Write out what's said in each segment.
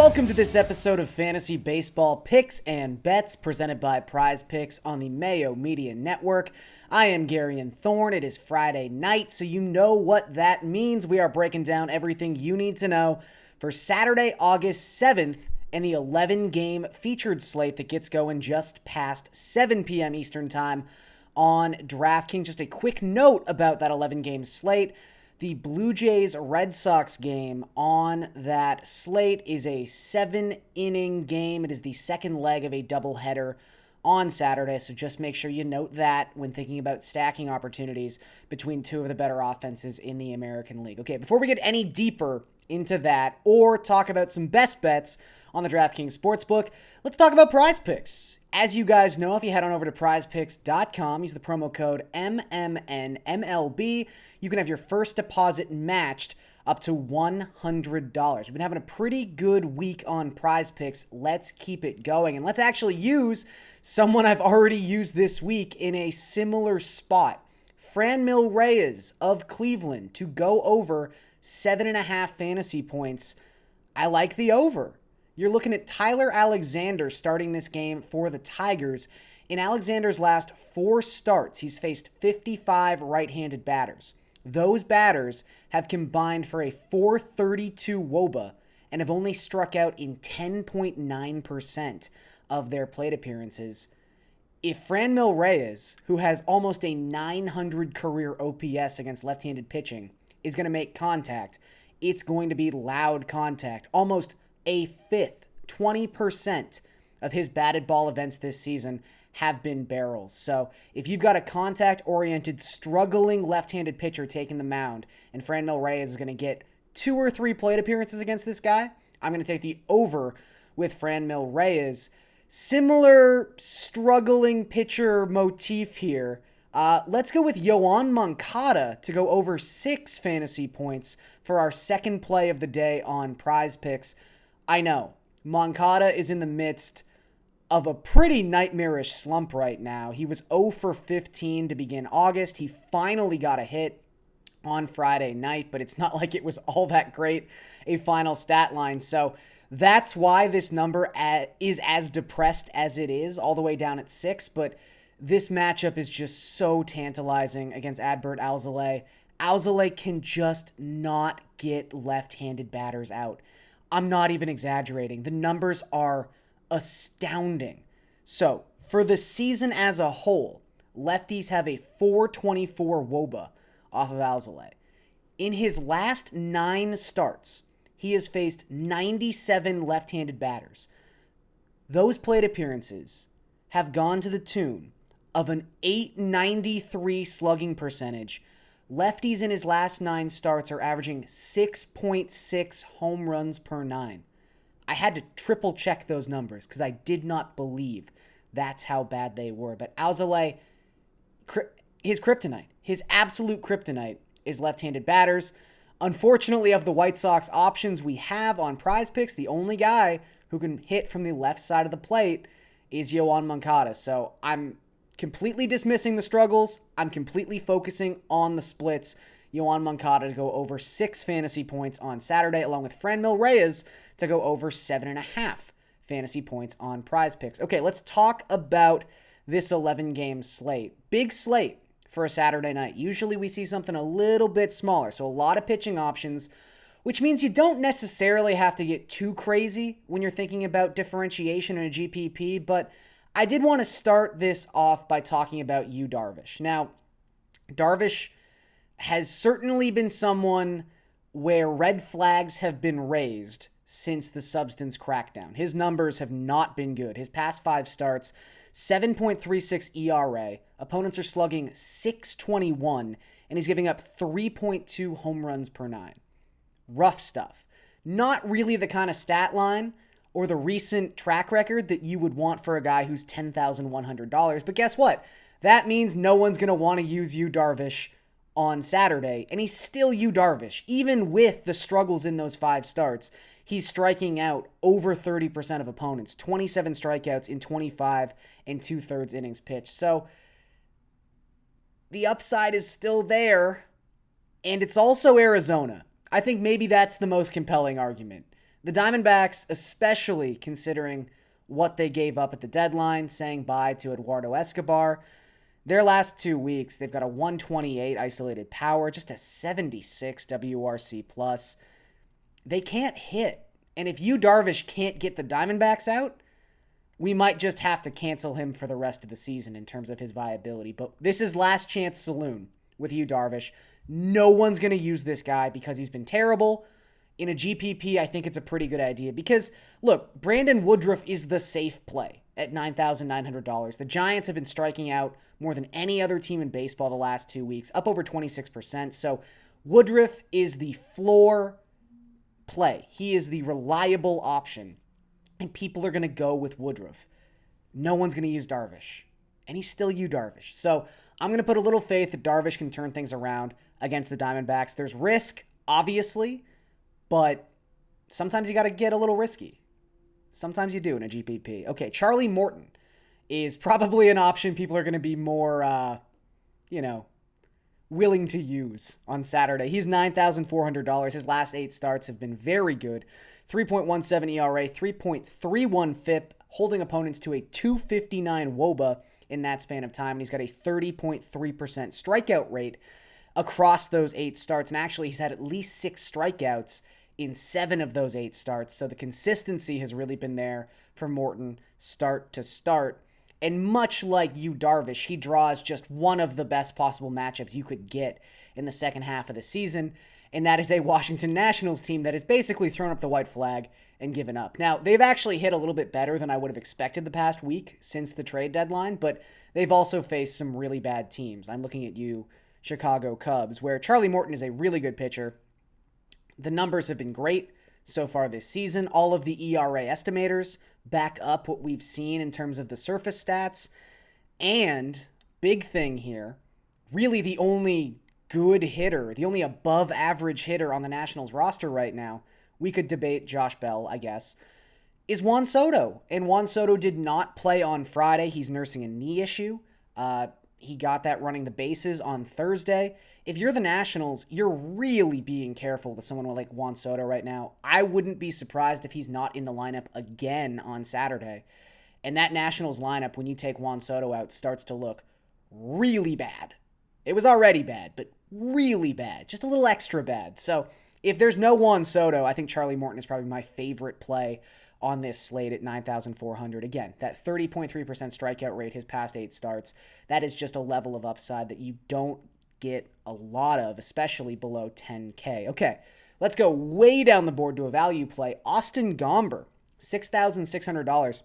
Welcome to this episode of Fantasy Baseball Picks and Bets presented by Prize Picks on the Mayo Media Network. I am Garion Thorne. It is Friday night, so you know what that means. We are breaking down everything you need to know for Saturday, August 7th and the 11-game featured slate that gets going just past 7 p.m. Eastern Time on DraftKings. Just a quick note about that 11-game slate. The Blue Jays-Red Sox game on that slate is a 7-inning game. It is the second leg of a doubleheader on Saturday, so just make sure you note that when thinking about stacking opportunities between two of the better offenses in the American League. Okay, before we get any deeper into that or talk about some best bets on the DraftKings Sportsbook, let's talk about Prize Picks. As you guys know, if you head on over to prizepicks.com, use the promo code MMNMLB, you can have your first deposit matched up to $100. We've been having a pretty good week on Prize Picks. Let's keep it going. And let's actually use someone I've already used this week in a similar spot. Franmil Reyes of Cleveland to go over 7.5 fantasy points. I like the over. You're looking at Tyler Alexander starting this game for the Tigers. In Alexander's last 4 starts, he's faced 55 right-handed batters. Those batters have combined for a .432 WOBA and have only struck out in 10.9% of their plate appearances. If Franmil Reyes, who has almost a 900 career OPS against left-handed pitching, is going to make contact, it's going to be loud contact. Almost a fifth, 20% of his batted ball events this season have been barrels. So if you've got a contact-oriented, struggling left-handed pitcher taking the mound, and Franmil Reyes is going to get 2 or 3 plate appearances against this guy, I'm going to take the over with Franmil Reyes. Similar struggling pitcher motif here. Let's go with Yoan Moncada to go over 6 fantasy points for our second play of the day on Prize Picks. I know, Moncada is in the midst of a pretty nightmarish slump right now. He was 0 for 15 to begin August. He finally got a hit on Friday night, but it's not like it was all that great a final stat line. So that's why this number is as depressed as it is, all the way down at 6. But this matchup is just so tantalizing against Adbert Alzolay. Alzolay can just not get left-handed batters out. I'm not even exaggerating. The numbers are astounding. So, for the season as a whole, lefties have a .424 WOBA off of Alzolay. In his last 9 starts, he has faced 97 left-handed batters. Those plate appearances have gone to the tune of an .893 slugging percentage. Lefties in his last 9 starts are averaging 6.6 home runs per 9. I had to triple check those numbers because I did not believe that's how bad they were. But Alzolay, his kryptonite, his absolute kryptonite is left-handed batters. Unfortunately, of the White Sox options we have on Prize Picks, the only guy who can hit from the left side of the plate is Yoan Moncada. So I'm completely dismissing the struggles. I'm completely focusing on the splits. Yoan Moncada to go over 6 fantasy points on Saturday, along with Franmil Reyes to go over 7.5 fantasy points on Prize Picks. Okay, let's talk about this 11-game slate. Big slate for a Saturday night. Usually we see something a little bit smaller, so a lot of pitching options, which means you don't necessarily have to get too crazy when you're thinking about differentiation in a GPP, but I did want to start this off by talking about Yu Darvish. Now, Darvish has certainly been someone where red flags have been raised since the substance crackdown. His numbers have not been good. His past 5 starts, 7.36 ERA. Opponents are slugging .621, and he's giving up 3.2 home runs per 9. Rough stuff. Not really the kind of stat line or the recent track record that you would want for a guy who's $10,100. But guess what? That means no one's going to want to use Yu Darvish on Saturday, and he's still Yu Darvish. Even with the struggles in those 5 starts, he's striking out over 30% of opponents, 27 strikeouts in 25 and 2/3 innings pitched. So the upside is still there, and it's also Arizona. I think maybe that's the most compelling argument. The Diamondbacks, especially considering what they gave up at the deadline, saying bye to Eduardo Escobar, their last 2 weeks, they've got a 128 isolated power, just a 76 WRC plus. They can't hit. And if Yu Darvish can't get the Diamondbacks out, we might just have to cancel him for the rest of the season in terms of his viability. But this is last chance saloon with Yu Darvish. No one's going to use this guy because he's been terrible. In a GPP, I think it's a pretty good idea because, look, Brandon Woodruff is the safe play at $9,900. The Giants have been striking out more than any other team in baseball the last 2 weeks, up over 26%. So Woodruff is the floor play. He is the reliable option, and people are going to go with Woodruff. No one's going to use Darvish, and he's still Yu Darvish. So I'm going to put a little faith that Darvish can turn things around against the Diamondbacks. There's risk, obviously, but sometimes you got to get a little risky. Sometimes you do in a GPP. Okay, Charlie Morton is probably an option people are going to be more, willing to use on Saturday. He's $9,400. His last 8 starts have been very good. 3.17 ERA, 3.31 FIP, holding opponents to a 259 WOBA in that span of time. And he's got a 30.3% strikeout rate across those 8 starts. And actually, he's had at least 6 strikeouts in 7 of those 8 starts. So the consistency has really been there for Morton start to start. And much like Yu Darvish, he draws just one of the best possible matchups you could get in the second half of the season. And that is a Washington Nationals team that has basically thrown up the white flag and given up. Now, they've actually hit a little bit better than I would have expected the past week since the trade deadline, but they've also faced some really bad teams. I'm looking at you, Chicago Cubs, where Charlie Morton is a really good pitcher. The numbers have been great so far this season. All of the ERA estimators back up what we've seen in terms of the surface stats. And, big thing here, really the only good hitter, the only above average hitter on the Nationals roster right now, we could debate Josh Bell, I guess, is Juan Soto. And Juan Soto did not play on Friday. He's nursing a knee issue. He got that running the bases on Thursday. If you're the Nationals, you're really being careful with someone like Juan Soto right now. I wouldn't be surprised if he's not in the lineup again on Saturday. And that Nationals lineup, when you take Juan Soto out, starts to look really bad. It was already bad, but really bad. Just a little extra bad. So if there's no Juan Soto, I think Charlie Morton is probably my favorite play on this slate at 9,400. Again, that 30.3% strikeout rate his past 8 starts, that is just a level of upside that you don't get a lot of, especially below 10K. Okay, let's go way down the board to a value play. Austin Gomber, $6,600.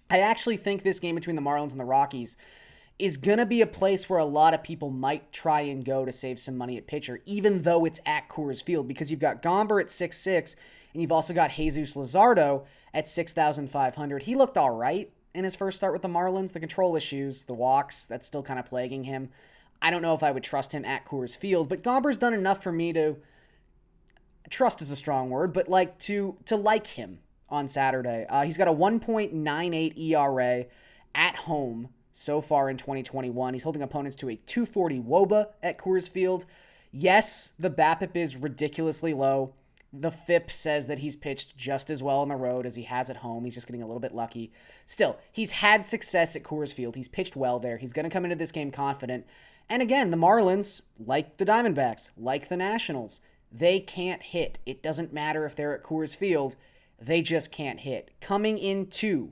I actually think this game between the Marlins and the Rockies is going to be a place where a lot of people might try and go to save some money at pitcher, even though it's at Coors Field, because you've got Gomber at 6.6, and you've also got Jesus Luzardo at 6,500. He looked all right in his first start with the Marlins. The control issues, the walks, that's still kind of plaguing him. I don't know if I would trust him at Coors Field, but Gomber's done enough for me to, trust is a strong word, but to like him on Saturday. He's got a 1.98 ERA at home so far in 2021. He's holding opponents to a 240 WOBA at Coors Field. Yes, the BABIP is ridiculously low. The FIP says that he's pitched just as well on the road as he has at home. He's just getting a little bit lucky. Still, he's had success at Coors Field. He's pitched well there. He's going to come into this game confident. And again, the Marlins, like the Diamondbacks, like the Nationals, they can't hit. It doesn't matter if they're at Coors Field. They just can't hit. Coming into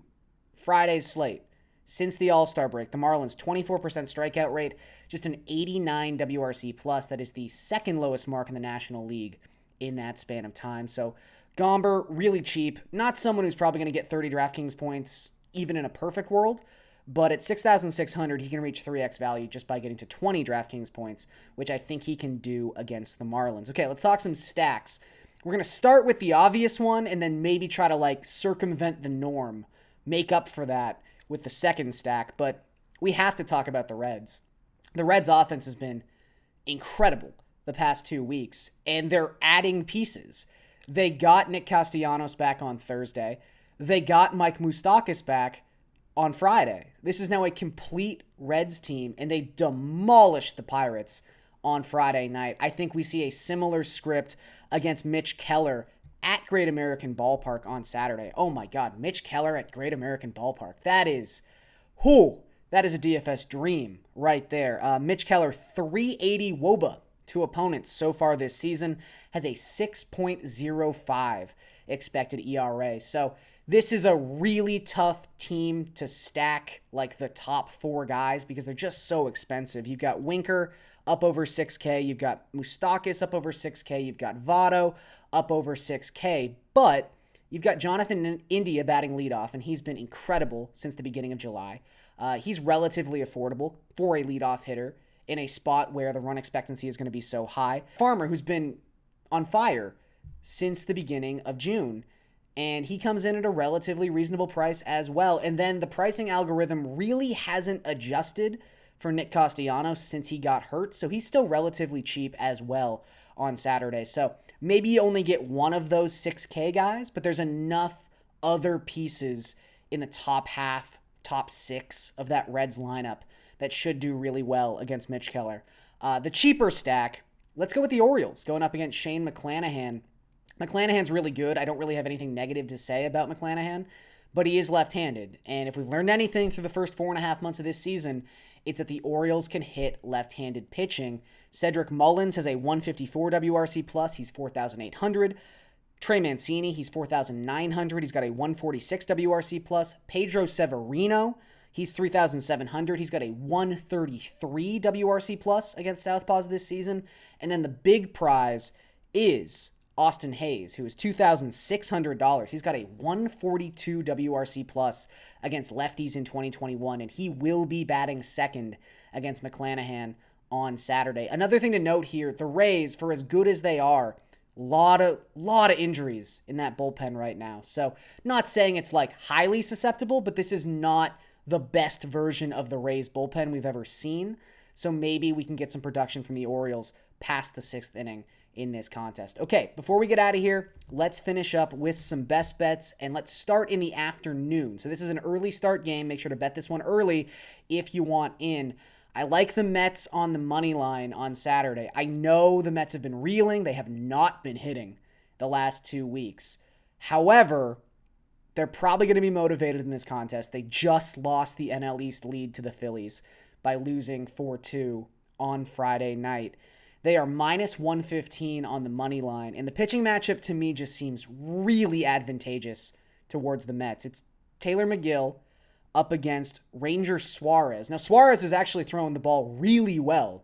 Friday's slate, since the All-Star break, the Marlins, 24% strikeout rate, just an 89 WRC plus. That is the second lowest mark in the National League in that span of time. So Gomber, really cheap. Not someone who's probably going to get 30 DraftKings points, even in a perfect world. But at 6,600, he can reach 3x value just by getting to 20 DraftKings points, which I think he can do against the Marlins. Okay, let's talk some stacks. We're going to start with the obvious one and then maybe try to circumvent the norm, make up for that with the second stack. But we have to talk about the Reds. The Reds offense has been incredible the past 2 weeks, and they're adding pieces. They got Nick Castellanos back on Thursday. They got Mike Moustakas back on Friday. This is now a complete Reds team, and they demolished the Pirates on Friday night. I think we see a similar script against Mitch Keller at Great American Ballpark on Saturday. Oh my God, Mitch Keller at Great American Ballpark. That is a DFS dream right there. Mitch Keller, 380 WOBA to opponents so far this season, has a 6.05 expected ERA. So this is a really tough team to stack like the top 4 guys because they're just so expensive. You've got Winker up over 6K. You've got Moustakas up over 6K. You've got Votto up over 6K. But you've got Jonathan India batting leadoff, and he's been incredible since the beginning of July. He's relatively affordable for a leadoff hitter in a spot where the run expectancy is going to be so high. Farmer, who's been on fire since the beginning of June, and he comes in at a relatively reasonable price as well. And then the pricing algorithm really hasn't adjusted for Nick Castellanos since he got hurt, so he's still relatively cheap as well on Saturday. So maybe you only get one of those 6K guys, but there's enough other pieces in the top half, top 6 of that Reds lineup that should do really well against Mitch Keller. The cheaper stack, let's go with the Orioles going up against Shane McClanahan. McClanahan's really good. I don't really have anything negative to say about McClanahan, but he is left-handed. And if we've learned anything through the first 4.5 months of this season, it's that the Orioles can hit left-handed pitching. Cedric Mullins has a 154 WRC+. He's 4,800. Trey Mancini, he's 4,900. He's got a 146 WRC+. Pedro Severino, he's 3,700. He's got a 133 WRC+ against Southpaws this season. And then the big prize is Austin Hayes, who is $2,600. He's got a 142 WRC+ against lefties in 2021, and he will be batting second against McClanahan on Saturday. Another thing to note here, the Rays, for as good as they are, lot of injuries in that bullpen right now. So not saying it's like highly susceptible, but this is not the best version of the Rays bullpen we've ever seen. So maybe we can get some production from the Orioles past the 6th inning in this contest. Okay, before we get out of here, let's finish up with some best bets, and let's start in the afternoon. So this is an early start game. Make sure to bet this one early if you want in. I like the Mets on the money line on Saturday. I know the Mets have been reeling. They have not been hitting the last 2 weeks. However, they're probably going to be motivated in this contest. They just lost the NL East lead to the Phillies by losing 4-2 on Friday night. They are minus 115 on the money line, and the pitching matchup to me just seems really advantageous towards the Mets. It's Taylor McGill up against Ranger Suarez. Now, Suarez is actually throwing the ball really well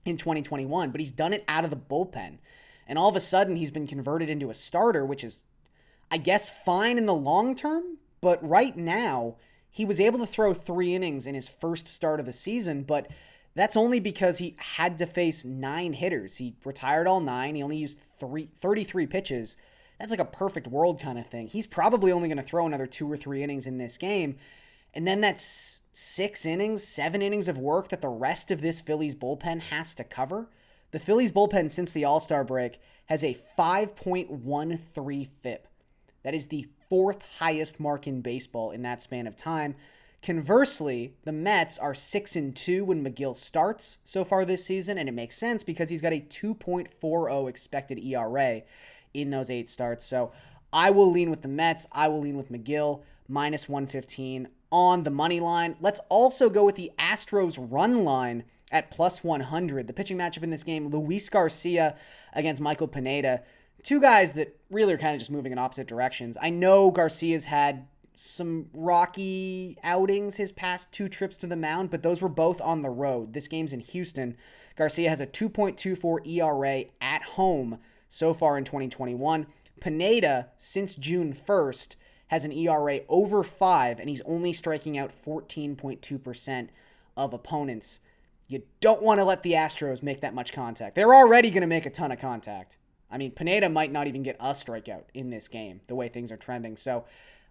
in 2021, but he's done it out of the bullpen. And all of a sudden, he's been converted into a starter, which is, I guess, fine in the long term. But right now, he was able to throw 3 innings in his first start of the season, but that's only because he had to face 9 hitters. He retired all 9. He only used 33 pitches. That's like a perfect world kind of thing. He's probably only going to throw another 2 or 3 innings in this game. And then that's 6 innings, 7 innings of work that the rest of this Phillies bullpen has to cover. The Phillies bullpen since the All-Star break has a 5.13 FIP. That is the 4th highest mark in baseball in that span of time. Conversely, the Mets are 6-2 when McGill starts so far this season, and it makes sense because he's got a 2.40 expected ERA in those 8 starts. So I will lean with the Mets. I will lean with McGill, minus 115 on the money line. Let's also go with the Astros run line at plus 100. The pitching matchup in this game, Luis Garcia against Michael Pineda. 2 guys that really are kind of just moving in opposite directions. I know Garcia's had some rocky outings his past 2 trips to the mound, but those were both on the road. This game's in Houston. Garcia has a 2.24 ERA at home so far in 2021. Pineda, since June 1st, has an ERA over 5, and he's only striking out 14.2% of opponents. You don't want to let the Astros make that much contact. They're already going to make a ton of contact. I mean, Pineda might not even get a strikeout in this game, the way things are trending. So,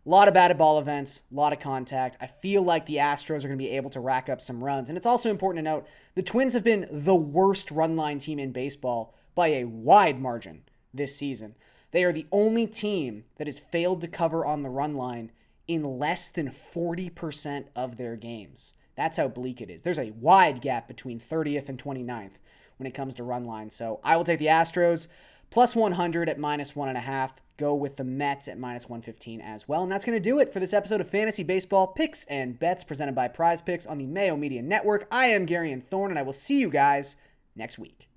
a lot of batted ball events, a lot of contact. I feel like the Astros are going to be able to rack up some runs. And it's also important to note, the Twins have been the worst run line team in baseball by a wide margin this season. They are the only team that has failed to cover on the run line in less than 40% of their games. That's how bleak it is. There's a wide gap between 30th and 29th when it comes to run line. So I will take the Astros plus 100 at minus 1.5. Go with the Mets at minus 115 as well. And that's going to do it for this episode of Fantasy Baseball Picks and Bets presented by Prize Picks on the Mayo Media Network. I am Garion Thorne, and I will see you guys next week.